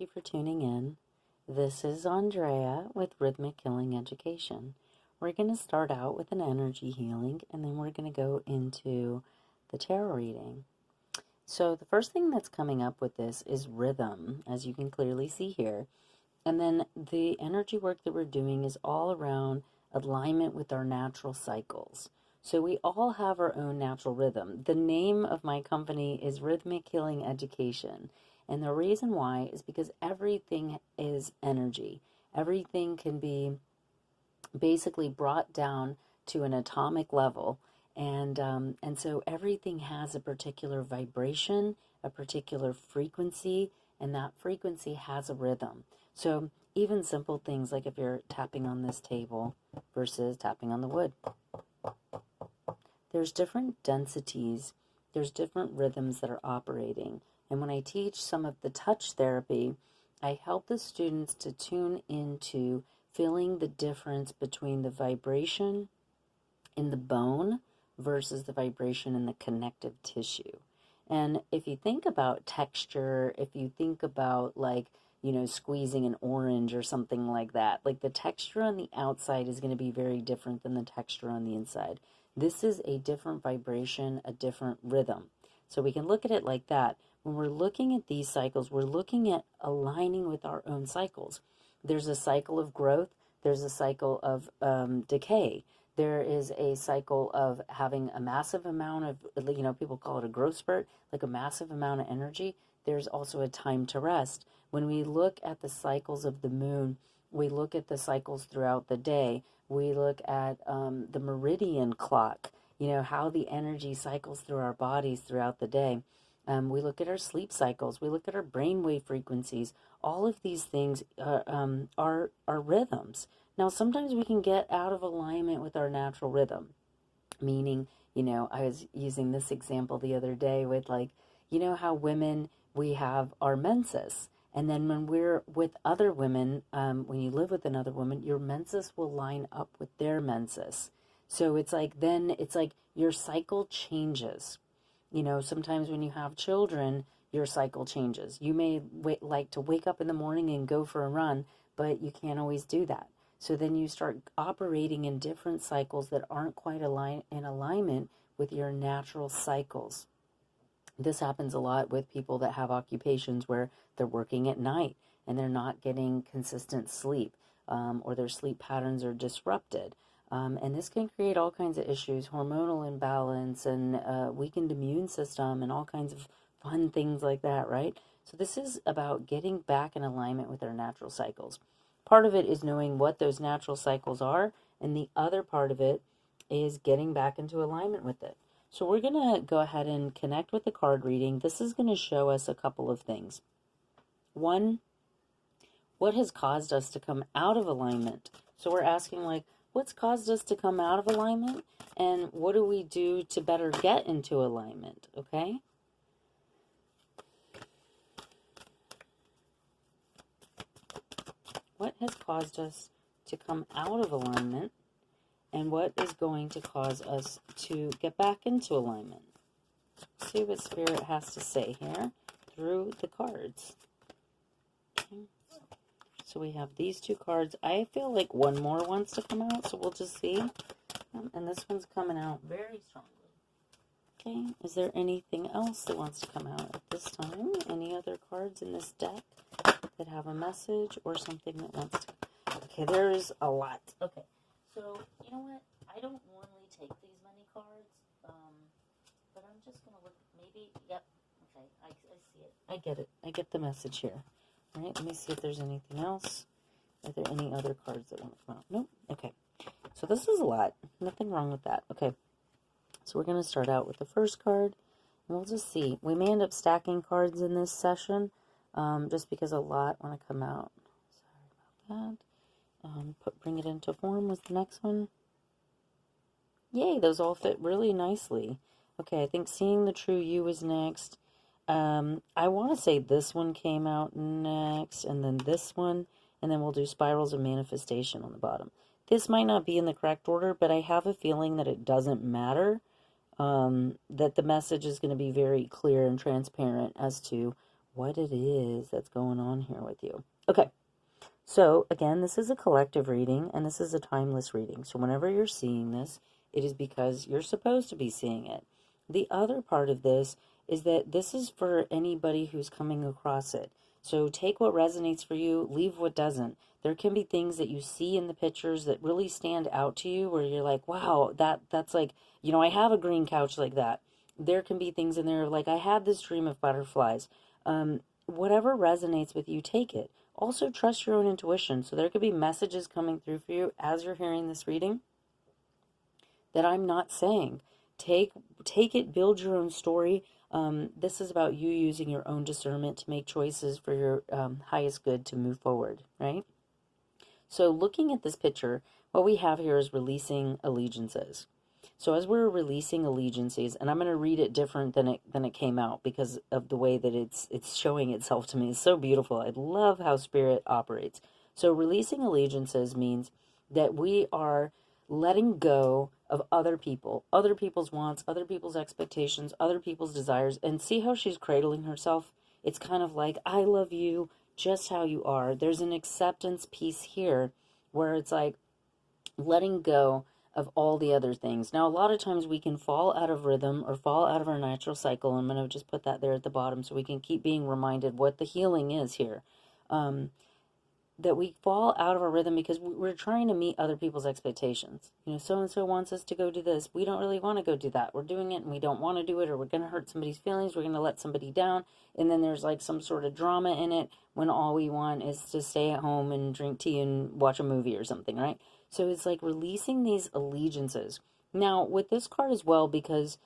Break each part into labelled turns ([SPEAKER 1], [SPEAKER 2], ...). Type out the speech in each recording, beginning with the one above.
[SPEAKER 1] you for tuning in. This is Andrea with Rhythmic Healing Education. We're going to start out with an energy healing, and then we're going to go into the tarot reading. So the first thing that's coming up with this is rhythm, as you can clearly see here. And then the energy work that we're doing is all around alignment with our natural cycles. So we all have our own natural rhythm. The name of my company is Rhythmic Healing Education. And the reason why is because everything is energy. Everything can be basically brought down to an atomic level. And so everything has a particular vibration, a particular frequency, and that frequency has a rhythm. So even simple things like if you're tapping on this table versus tapping on the wood, there's different densities, there's different rhythms that are operating. And when I teach some of the touch therapy, I help the students to tune into feeling the difference between the vibration in the bone versus the vibration in the connective tissue. And if you think about texture, if you think about squeezing an orange or something like that, like the texture on the outside is going to be very different than the texture on the inside. This is a different vibration, a different rhythm. So we can look at it like that. When we're looking at these cycles, we're looking at aligning with our own cycles. There's a cycle of growth. There's a cycle of decay. There is a cycle of having a massive amount of, people call it a growth spurt, like a massive amount of energy. There's also a time to rest. When we look at the cycles of the moon, we look at the cycles throughout the day. We look at the meridian clock, how the energy cycles through our bodies throughout the day. We look at our sleep cycles. We look at our brainwave frequencies. All of these things are rhythms. Now, sometimes we can get out of alignment with our natural rhythm, meaning, I was using this example the other day with how women, we have our menses. And then when we're with other women, when you live with another woman, your menses will line up with their menses. So it's like your cycle changes. Sometimes when you have children, your cycle changes. You may like to wake up in the morning and go for a run, but you can't always do that. So then you start operating in different cycles that aren't quite in alignment with your natural cycles. This happens a lot with people that have occupations where they're working at night and they're not getting consistent sleep, or their sleep patterns are disrupted. And this can create all kinds of issues, hormonal imbalance and weakened immune system and all kinds of fun things like that, right? So this is about getting back in alignment with our natural cycles. Part of it is knowing what those natural cycles are, and the other part of it is getting back into alignment with it. So we're going to go ahead and connect with the card reading. This is going to show us a couple of things. One, what has caused us to come out of alignment? So we're asking, what's caused us to come out of alignment, and what do we do to better get into alignment, okay? What has caused us to come out of alignment, and what is going to cause us to get back into alignment? Let's see what Spirit has to say here through the cards. Okay. So we have these two cards. I feel like one more wants to come out, so we'll just see. And this one's coming out very strongly. Okay, is there anything else that wants to come out at this time? Any other cards in this deck that have a message or something that wants to... Okay, there's a lot. Okay, so you know what? I don't normally take these many cards, but I'm just going to look, maybe, yep, okay, I see it. I get it. I get the message here. All right, let me see if there's anything else. Are there any other cards that want to come out? Nope. Okay, so this is a lot. Nothing wrong with that. Okay, so we're going to start out with the first card, and we'll just see. We may end up stacking cards in this session, just because a lot want to come out. Sorry about that. Bring it into form was the next one. Yay, those all fit really nicely. Okay, I think seeing the true you is next. I want to say this one came out next, and then this one, and then we'll do spirals of manifestation on the bottom. This might not be in the correct order, but I have a feeling that it doesn't matter, that the message is going to be very clear and transparent as to what it is that's going on here with you. Okay, so again, this is a collective reading and this is a timeless reading. So whenever you're seeing this, it is because you're supposed to be seeing it. The other part of this is that this is for anybody who's coming across it. So take what resonates for you, leave what doesn't. There can be things that you see in the pictures that really stand out to you where you're like, wow, that's like, I have a green couch like that. There can be things in there like, I had this dream of butterflies. Whatever resonates with you, take it. Also, trust your own intuition. So there could be messages coming through for you as you're hearing this reading that I'm not saying. Take it, build your own story. This is about you using your own discernment to make choices for your highest good to move forward, right? So looking at this picture, what we have here is releasing allegiances. So as we're releasing allegiances, and I'm going to read it different than it came out because of the way that it's showing itself to me. It's so beautiful. I love how spirit operates. So releasing allegiances means that we are letting go of other people, other people's wants, other people's expectations, other people's desires, and see how she's cradling herself. It's kind of like, I love you just how you are. There's an acceptance piece here where it's like letting go of all the other things. Now, a lot of times we can fall out of rhythm or fall out of our natural cycle. I'm going to just put that there at the bottom so we can keep being reminded what the healing is here. That we fall out of our rhythm because we're trying to meet other people's expectations. So-and-so wants us to go do this. We don't really want to go do that. We're doing it and we don't want to do it, or we're going to hurt somebody's feelings. We're going to let somebody down. And then there's like some sort of drama in it when all we want is to stay at home and drink tea and watch a movie or something, right? So it's like releasing these allegiances. Now, with this card as well, because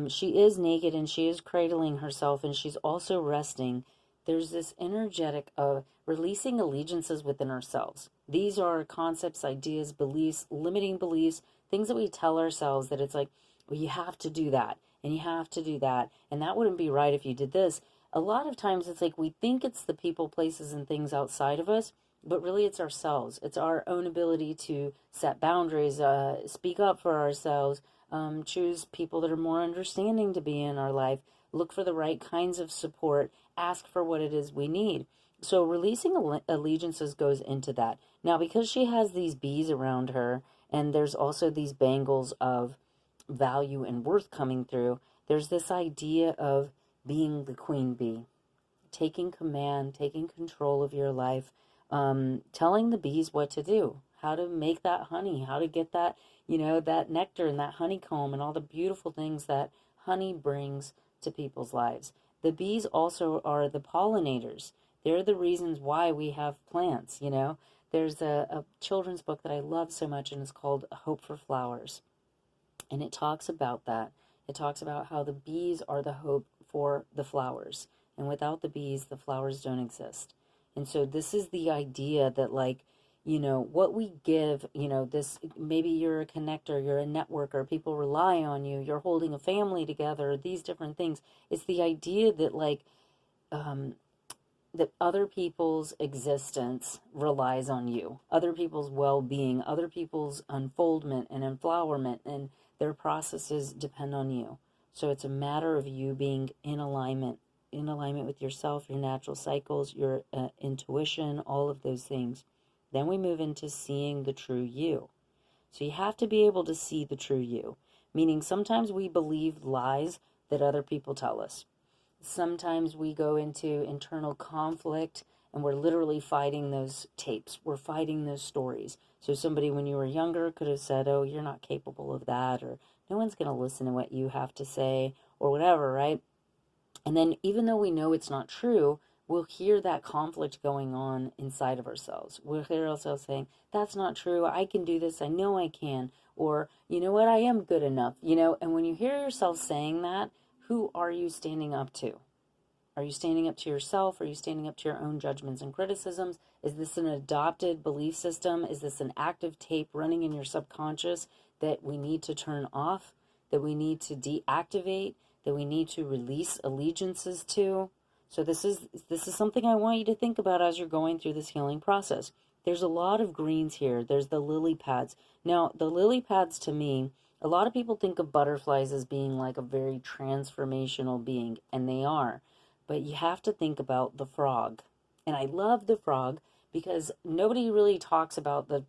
[SPEAKER 1] she is naked and she is cradling herself and she's also resting, there's this energetic of releasing allegiances within ourselves. These are concepts, ideas, beliefs, limiting beliefs, things that we tell ourselves that it's like, well, you have to do that, and you have to do that, and that wouldn't be right if you did this. A lot of times it's like we think it's the people, places, and things outside of us, but really it's ourselves. It's our own ability to set boundaries, speak up for ourselves, choose people that are more understanding to be in our life, look for the right kinds of support, ask for what it is we need. So releasing allegiances goes into that. Now, because she has these bees around her, and there's also these bangles of value and worth coming through, there's this idea of being the queen bee, taking command, taking control of your life, telling the bees what to do, how to make that honey, how to get that, that nectar and that honeycomb and all the beautiful things that honey brings to people's lives. The bees also are the pollinators. They're the reasons why we have plants, There's a children's book that I love so much, and it's called Hope for Flowers. And it talks about that. It talks about how the bees are the hope for the flowers. And without the bees, the flowers don't exist. And so this is the idea that, like, what we give, this, maybe you're a connector, you're a networker, people rely on you, you're holding a family together, these different things. It's the idea that, like, that other people's existence relies on you, other people's well-being, other people's unfoldment and enflowerment, and their processes depend on you. So it's a matter of you being in alignment with yourself, your natural cycles, your intuition, all of those things. Then we move into seeing the true you. So you have to be able to see the true you, meaning sometimes we believe lies that other people tell us. Sometimes we go into internal conflict and we're literally fighting those tapes. We're fighting those stories. So somebody when you were younger could have said, oh, you're not capable of that, or no one's going to listen to what you have to say, or whatever, right? And then even though we know it's not true, we'll hear that conflict going on inside of ourselves. We'll hear ourselves saying, that's not true. I can do this. I know I can. Or, you know what? I am good enough. And when you hear yourself saying that, who are you standing up to? Are you standing up to yourself? Are you standing up to your own judgments and criticisms? Is this an adopted belief system? Is this an active tape running in your subconscious that we need to turn off, that we need to deactivate, that we need to release allegiances to? So this is something I want you to think about as you're going through this healing process. There's a lot of greens here. There's the lily pads. Now, the lily pads, to me, a lot of people think of butterflies as being like a very transformational being, and they are. But you have to think about the frog. And I love the frog because nobody really talks about the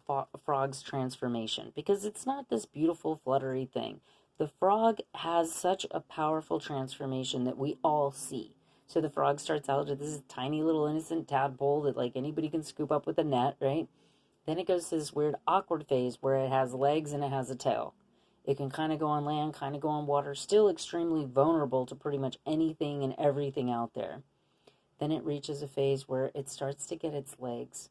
[SPEAKER 1] frog's transformation because it's not this beautiful, fluttery thing. The frog has such a powerful transformation that we all see. So the frog starts out as this tiny little innocent tadpole that like anybody can scoop up with a net, right? Then it goes to this weird awkward phase where it has legs and it has a tail. It can kind of go on land, kind of go on water, still extremely vulnerable to pretty much anything and everything out there. Then it reaches a phase where it starts to get its legs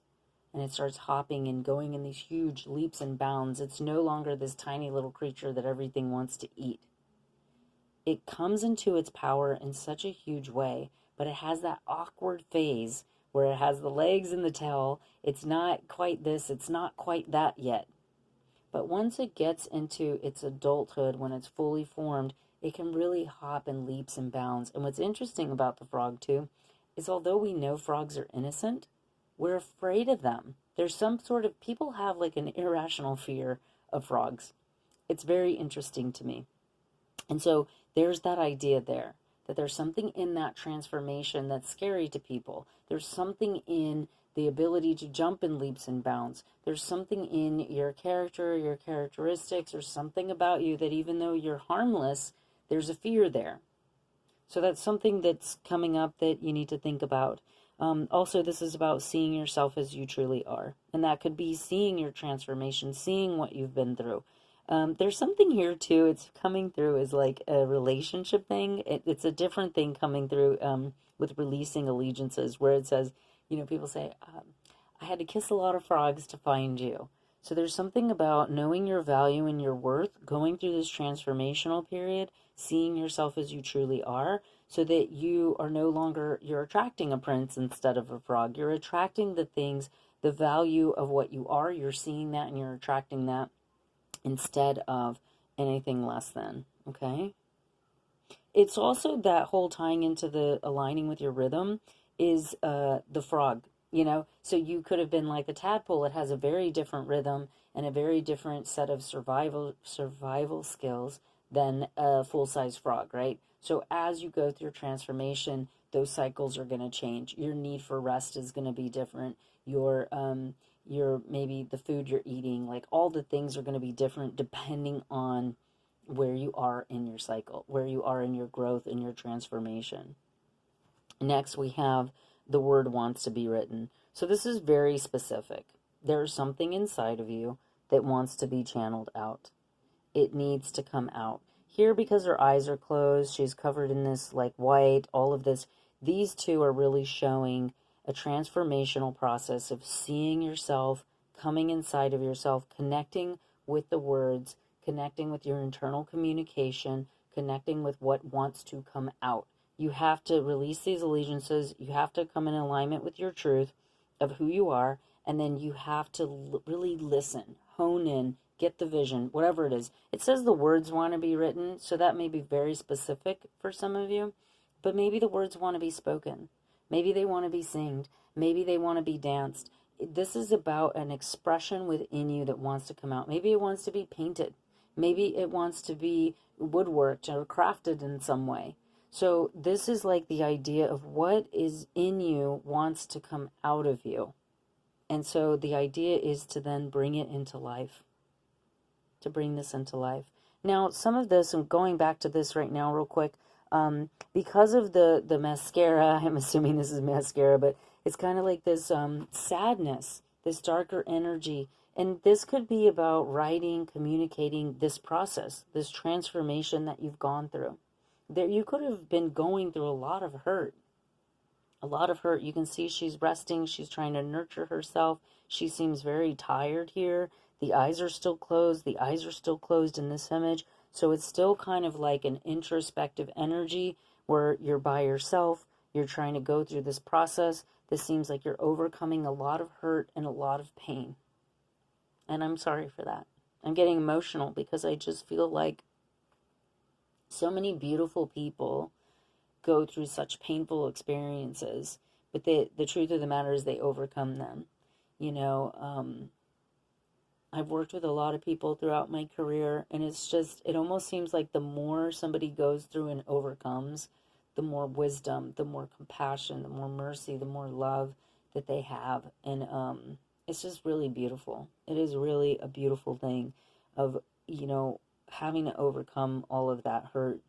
[SPEAKER 1] and it starts hopping and going in these huge leaps and bounds. It's no longer this tiny little creature that everything wants to eat. It comes into its power in such a huge way, but it has that awkward phase where it has the legs and the tail. It's not quite this, it's not quite that yet. But once it gets into its adulthood, when it's fully formed, it can really hop and leaps and bounds. And what's interesting about the frog, too, is although we know frogs are innocent, we're afraid of them. There's some sort of, people have like an irrational fear of frogs. It's very interesting to me. And so there's that idea there, that there's something in that transformation that's scary to people. There's something in the ability to jump in leaps and bounds. There's something in your character, your characteristics, or something about you that even though you're harmless, there's a fear there. So that's something that's coming up that you need to think about. Also, this is about seeing yourself as you truly are. And that could be seeing your transformation, seeing what you've been through. There's something here too. It's coming through as like a relationship thing. It's a different thing coming through with releasing allegiances, where it says, you know, people say, I had to kiss a lot of frogs to find you. So there's something about knowing your value and your worth, going through this transformational period, seeing yourself as you truly are, so that you are no longer, you're attracting a prince instead of a frog. You're attracting the things, the value of what you are. You're seeing that and you're attracting that instead of anything less than, okay? It's also that whole tying into the aligning with your rhythm is the frog, you know? So you could have been like a tadpole. It has a very different rhythm and a very different set of survival skills than a full-size frog, right? So as you go through transformation, those cycles are going to change. Your need for rest is going to be different. Your maybe the food you're eating, like all the things are going to be different depending on where you are in your cycle, where you are in your growth and your transformation. Next, we have the word wants to be written. So this is very specific. There's something inside of you that wants to be channeled out. It needs to come out. Here, because her eyes are closed, she's covered in this like white, all of this. These two are really showing a transformational process of seeing yourself, coming inside of yourself, connecting with the words, connecting with your internal communication, connecting with what wants to come out. You have to release these allegiances. You have to come in alignment with your truth of who you are. And then you have to really listen, hone in, get the vision, whatever it is. It says the words want to be written, so that may be very specific for some of you. But maybe the words want to be spoken. Maybe they want to be singed. Maybe they want to be danced. This is about an expression within you that wants to come out. Maybe it wants to be painted. Maybe it wants to be woodworked or crafted in some way. So this is like the idea of what is in you wants to come out of you. And so the idea is to then bring it into life. To bring this into life. Now, some of this, I'm going back to this right now real quick, because of the mascara, I'm assuming this is mascara, but it's kind of like this sadness, this darker energy. And this could be about writing, communicating this process, this transformation that you've gone through. There, you could have been going through a lot of hurt. A lot of hurt. You can see she's resting. She's trying to nurture herself. She seems very tired here. The eyes are still closed. The eyes are still closed in this image. So it's still kind of like an introspective energy where you're by yourself. You're trying to go through this process. This seems like you're overcoming a lot of hurt and a lot of pain. And I'm sorry for that. I'm getting emotional because I just feel like so many beautiful people go through such painful experiences, but the truth of the matter is they overcome them. You know, I've worked with a lot of people throughout my career, and it's just, it almost seems like the more somebody goes through and overcomes, the more wisdom, the more compassion, the more mercy, the more love that they have. And it's just really beautiful. It is really a beautiful thing of, having to overcome all of that hurt.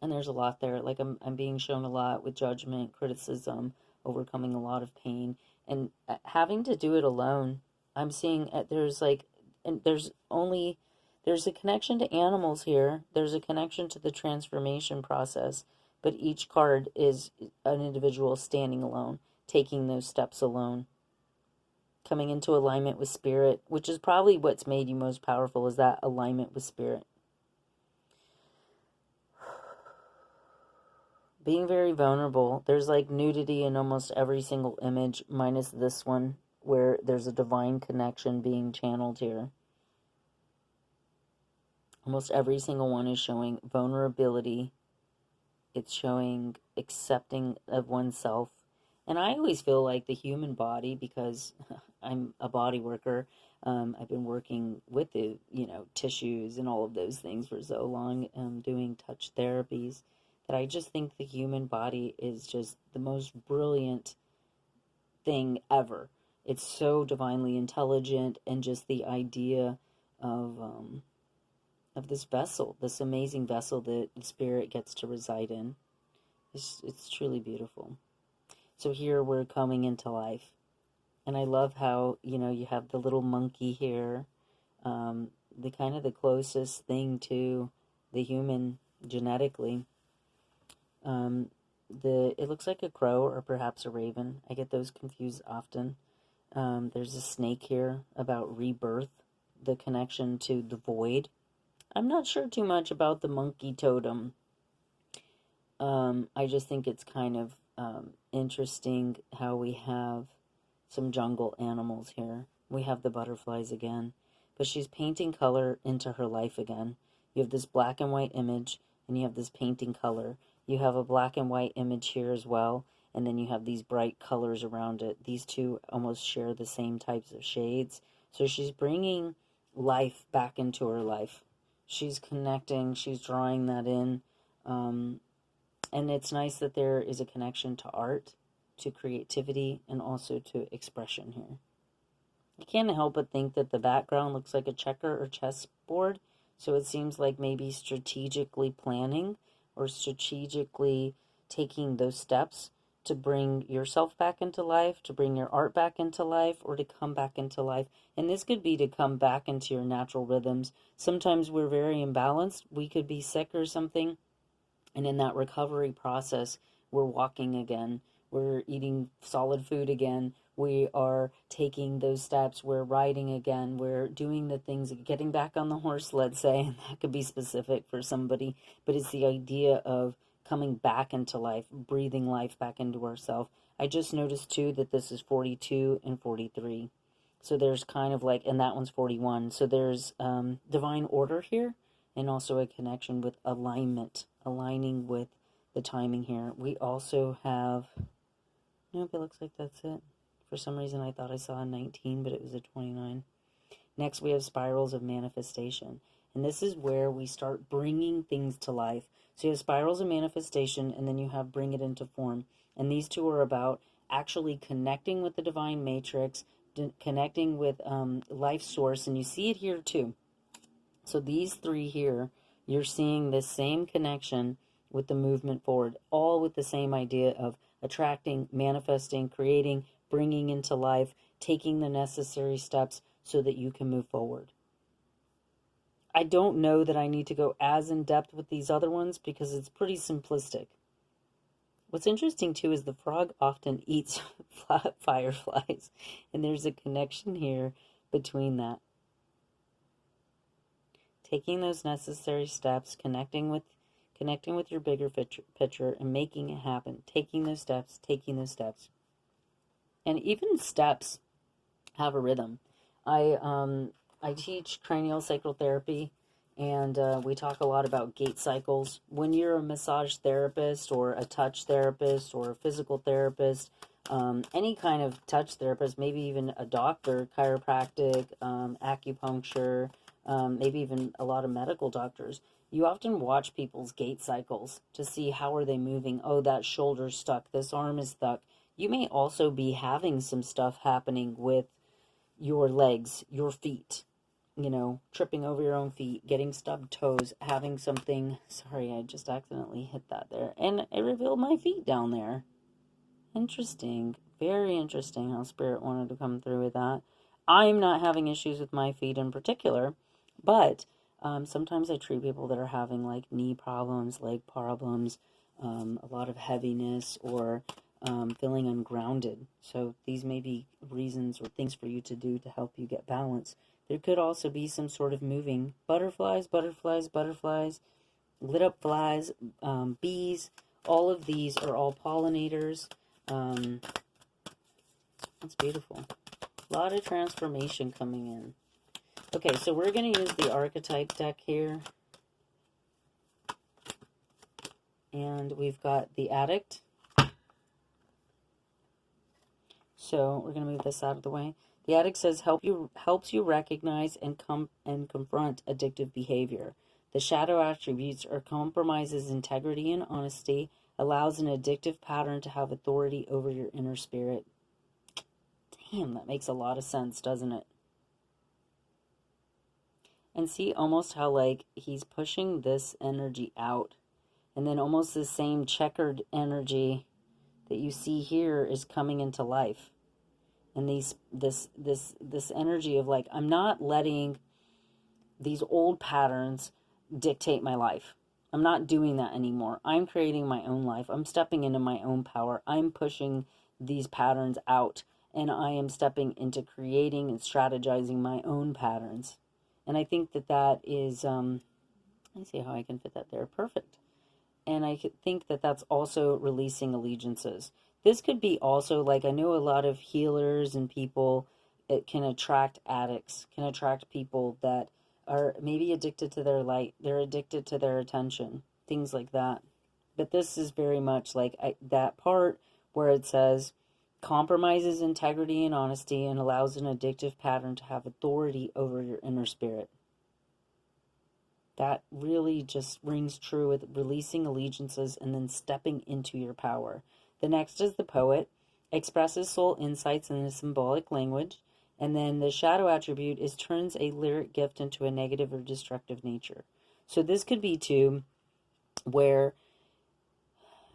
[SPEAKER 1] And there's a lot there. Like I'm being shown a lot with judgment, criticism, overcoming a lot of pain, and having to do it alone. I'm seeing there's a connection to animals here. There's a connection to the transformation process, but each card is an individual standing alone, taking those steps alone, coming into alignment with spirit, which is probably what's made you most powerful, is that alignment with spirit. Being very vulnerable. There's like nudity in almost every single image, minus this one, where there's a divine connection being channeled here. Almost every single one is showing vulnerability. It's showing accepting of oneself. And I always feel like the human body, because I'm a body worker, I've been working with the, tissues and all of those things for so long, doing touch therapies, that I just think the human body is just the most brilliant thing ever. It's so divinely intelligent, and just the idea of this vessel, this amazing vessel that the spirit gets to reside in. It's truly beautiful. So here we're coming into life. And I love how, you have the little monkey here, the kind of the closest thing to the human genetically. It looks like a crow or perhaps a raven. I get those confused often. There's a snake here about rebirth, the connection to the void. I'm not sure too much about the monkey totem. I just think it's kind of interesting how we have some jungle animals here. We have the butterflies again, but she's painting color into her life again. You have this black and white image, and you have this painting color. You have a black and white image here as well, and then you have these bright colors around it. These two almost share the same types of shades. So she's bringing life back into her life. She's connecting, she's drawing that in. And it's nice that there is a connection to art, to creativity, and also to expression here. I can't help but think that the background looks like a checker or chessboard. So it seems like maybe strategically planning or strategically taking those steps to bring yourself back into life, to bring your art back into life, or to come back into life. And this could be to come back into your natural rhythms. Sometimes we're very imbalanced. We could be sick or something. And in that recovery process, we're walking again. We're eating solid food again. We are taking those steps. We're riding again. We're doing the things, getting back on the horse, let's say. And that could be specific for somebody. But it's the idea of coming back into life, breathing life back into ourselves. I just noticed, too, that this is 42 and 43. So there's kind of like, and that one's 41. So there's divine order here, and also a connection with alignment, aligning with the timing here. We also have, nope, it looks like that's it. For some reason, I thought I saw a 19, but it was a 29. Next, we have spirals of manifestation. And this is where we start bringing things to life. So you have spirals of manifestation, and then you have bring it into form. And these two are about actually connecting with the divine matrix, connecting with life source. And you see it here too. So these three here, you're seeing this same connection with the movement forward, all with the same idea of attracting, manifesting, creating, bringing into life, taking the necessary steps so that you can move forward. I don't know that I need to go as in depth with these other ones because it's pretty simplistic. What's interesting too is the frog often eats fireflies, and there's a connection here between that. Taking those necessary steps, connecting with your bigger picture and making it happen. Taking those steps. And even steps have a rhythm. I teach cranial sacral therapy, and we talk a lot about gait cycles. When you're a massage therapist or a touch therapist or a physical therapist, any kind of touch therapist, maybe even a doctor, chiropractic, acupuncture, maybe even a lot of medical doctors, You often watch people's gait cycles to see how are they moving. Oh, that shoulder's stuck. This arm is stuck. You may also be having some stuff happening with your legs, your feet, you know, tripping over your own feet, getting stubbed toes, having something. Sorry, I just accidentally hit that there. And it revealed my feet down there. Interesting. Very interesting how Spirit wanted to come through with that. I'm not having issues with my feet in particular, but sometimes I treat people that are having like knee problems, leg problems, a lot of heaviness, or feeling ungrounded. So these may be reasons or things for you to do to help you get balance. There could also be some sort of moving butterflies, lit up flies, bees. All of these are all pollinators. That's beautiful. A lot of transformation coming in. Okay, so we're going to use the archetype deck here. And we've got the addict. So we're going to move this out of the way. The addict says helps you recognize and confront addictive behavior. The shadow attributes are compromises integrity and honesty, allows an addictive pattern to have authority over your inner spirit. Damn, that makes a lot of sense, doesn't it? And see almost how like he's pushing this energy out. And then almost the same checkered energy that you see here is coming into life. And this energy of like, I'm not letting these old patterns dictate my life. I'm not doing that anymore. I'm creating my own life. I'm stepping into my own power. I'm pushing these patterns out, and I am stepping into creating and strategizing my own patterns. And I think that is, let me see how I can fit that there. Perfect. And I think that that's also releasing allegiances. This could be also, like, I know a lot of healers and people, it can attract addicts, can attract people that are maybe addicted to their light, they're addicted to their attention, things like that. But this is very much like that part where it says, compromises integrity and honesty and allows an addictive pattern to have authority over your inner spirit. That really just rings true with releasing allegiances and then stepping into your power. The next is the poet, expresses soul insights in a symbolic language. And then the shadow attribute is turns a lyric gift into a negative or destructive nature. So this could be too, where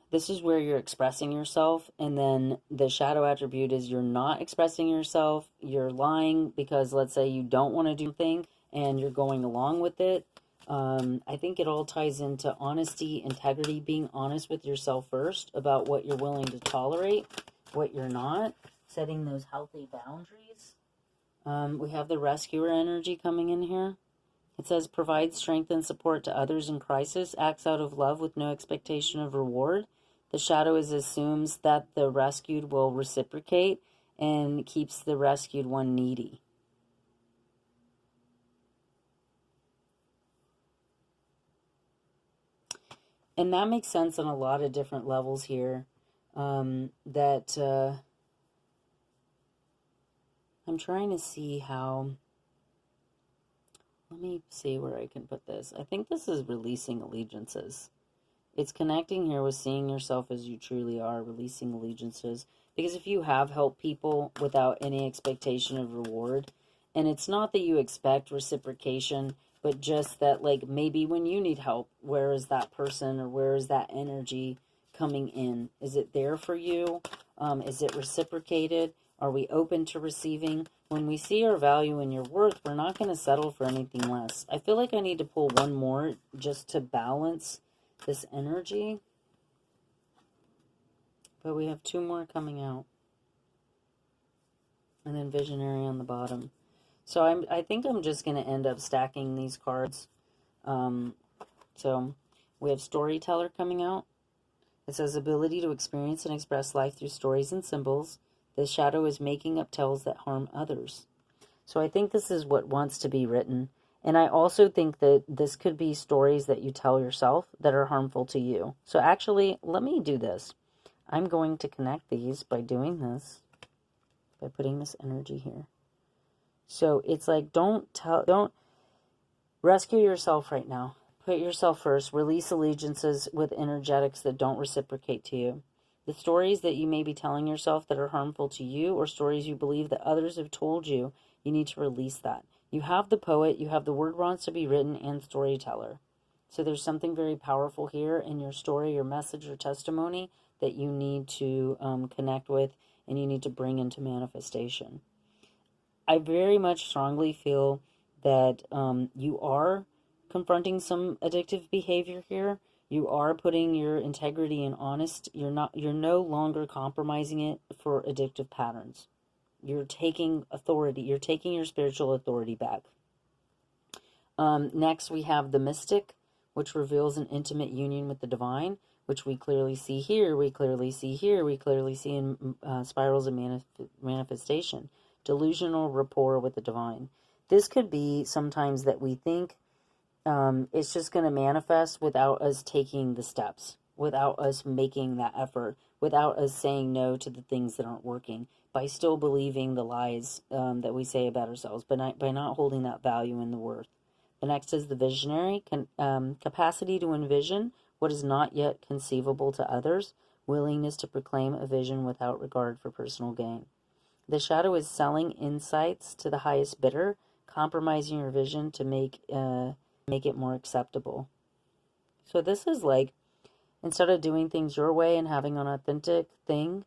[SPEAKER 1] this is where you're expressing yourself, and then the shadow attribute is you're not expressing yourself, you're lying because let's say you don't want to do something and you're going along with it. I think it all ties into honesty, integrity, being honest with yourself first about what you're willing to tolerate, what you're not, setting those healthy boundaries. We have the rescuer energy coming in here. It says, provides strength and support to others in crisis, acts out of love with no expectation of reward. The shadow assumes that the rescued will reciprocate and keeps the rescued one needy. And that makes sense on a lot of different levels here. I'm trying to see how, let me see where I can put this. I think this is releasing allegiances. It's connecting here with seeing yourself as you truly are, releasing allegiances. Because if you have helped people without any expectation of reward, and it's not that you expect reciprocation, but just that, like, maybe when you need help, where is that person or where is that energy coming in? Is it there for you? Is it reciprocated? Are we open to receiving? When we see our value and your worth, we're not going to settle for anything less. I feel like I need to pull one more just to balance this energy. But we have two more coming out. And then visionary on the bottom. So I think I'm just going to end up stacking these cards. So we have storyteller coming out. It says ability to experience and express life through stories and symbols. The shadow is making up tales that harm others. So I think this is what wants to be written. And I also think that this could be stories that you tell yourself that are harmful to you. So actually, let me do this. I'm going to connect these by doing this, by putting this energy here. So it's like, don't rescue yourself right now. Put yourself first. Release allegiances with energetics that don't reciprocate to you. The stories that you may be telling yourself that are harmful to you, or stories you believe that others have told you, you need to release that. You have the poet, you have the word wants to be written, and storyteller. So there's something very powerful here in your story, your message, your testimony that you need to connect with and you need to bring into manifestation. I very much strongly feel that you are confronting some addictive behavior here. You are putting your integrity and honest. You're no longer compromising it for addictive patterns. You're taking authority. You're taking your spiritual authority back. Next, we have the mystic, which reveals an intimate union with the divine, which we clearly see here. We clearly see here. We clearly see in spirals of manifestation. Delusional rapport with the divine. This could be sometimes that we think it's just going to manifest without us taking the steps, without us making that effort, without us saying no to the things that aren't working, by still believing the lies that we say about ourselves, but by not holding that value in the worth. The next is the visionary, capacity to envision what is not yet conceivable to others, willingness to proclaim a vision without regard for personal gain. The shadow is selling insights to the highest bidder, compromising your vision to make it more acceptable. So this is like, instead of doing things your way and having an authentic thing,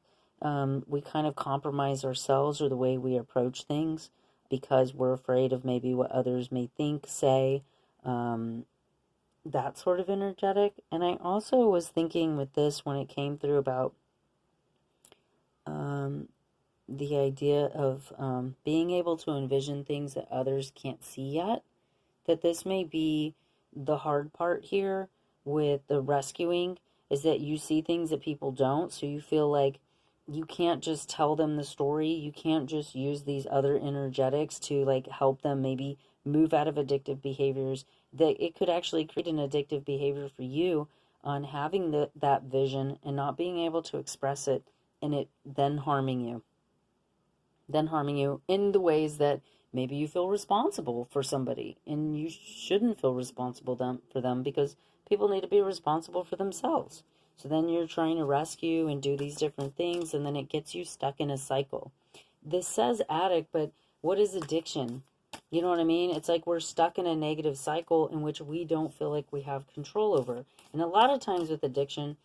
[SPEAKER 1] we kind of compromise ourselves or the way we approach things because we're afraid of maybe what others may think, say, that sort of energetic. And I also was thinking with this when it came through about the idea of being able to envision things that others can't see yet, that this may be the hard part here with the rescuing, is that you see things that people don't, so you feel like you can't just tell them the story. You can't just use these other energetics to like help them maybe move out of addictive behaviors, that it could actually create an addictive behavior for you on having that vision and not being able to express it, and it then harming you in the ways that maybe you feel responsible for somebody, and you shouldn't feel responsible for them because people need to be responsible for themselves. So then you're trying to rescue and do these different things, and then it gets you stuck in a cycle. This says addict, but what is addiction? You know what I mean? It's like we're stuck in a negative cycle in which we don't feel like we have control over. And a lot of times with addiction,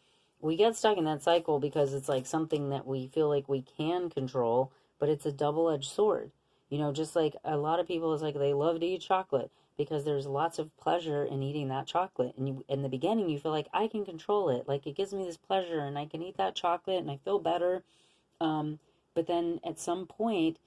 [SPEAKER 1] we get stuck in that cycle because it's like something that we feel like we can control, but it's a double-edged sword. You know, just like a lot of people, it's like they love to eat chocolate because there's lots of pleasure in eating that chocolate. And in the beginning, you feel like I can control it. Like it gives me this pleasure and I can eat that chocolate and I feel better. But then at some point,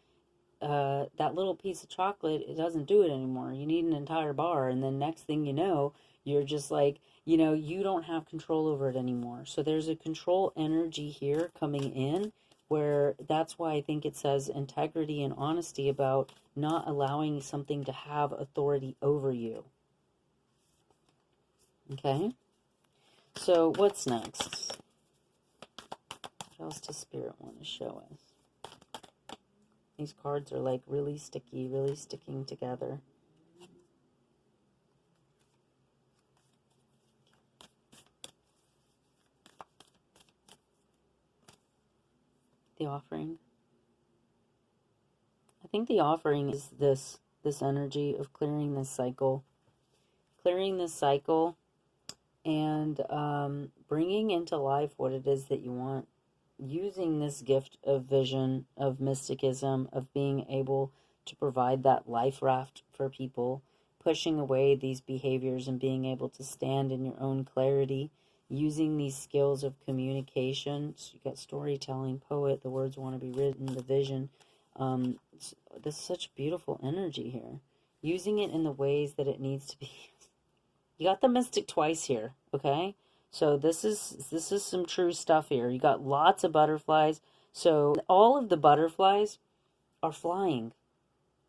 [SPEAKER 1] that little piece of chocolate, it doesn't do it anymore. You need an entire bar. And then next thing you know, you're just like, you know, you don't have control over it anymore. So there's a control energy here coming in, where that's why I think it says integrity and honesty about not allowing something to have authority over you. Okay? So what's next? What else does Spirit want to show us? These cards are like really sticky, really sticking together. The offering. I think the offering is this energy of clearing this cycle and bringing into life what it is that you want, using this gift of vision, of mysticism, of being able to provide that life raft for people, pushing away these behaviors and being able to stand in your own clarity, using these skills of communication. So you got storytelling, poet, the words want to be written, the vision. There's such beautiful energy here. Using it in the ways that it needs to be. You got the mystic twice here, okay? So this is some true stuff here. You got lots of butterflies. So all of the butterflies are flying.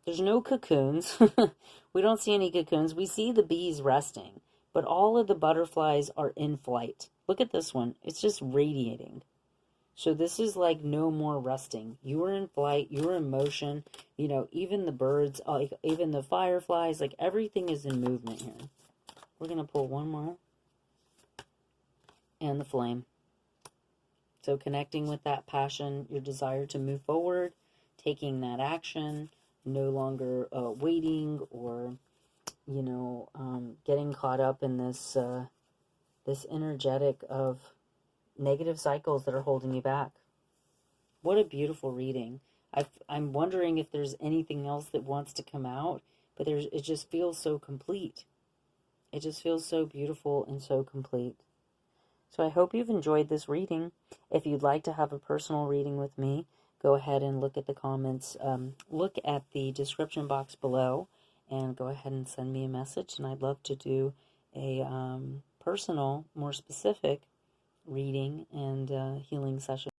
[SPEAKER 1] There's no cocoons. We don't see any cocoons. We see the bees resting. But all of the butterflies are in flight. Look at this one. It's just radiating. So this is like no more resting. You are in flight. You are in motion. You know, even the birds, like even the fireflies, like everything is in movement here. We're going to pull one more. And the flame. So connecting with that passion, your desire to move forward, taking that action, no longer waiting or, getting caught up in this this energetic of negative cycles that are holding you back. What a beautiful reading. I'm wondering if there's anything else that wants to come out, but it just feels so complete. It just feels so beautiful and so complete. So I hope you've enjoyed this reading. If you'd like to have a personal reading with me, go ahead and look at the comments, look at the description box below, and go ahead and send me a message. And I'd love to do a personal, more specific reading and healing session.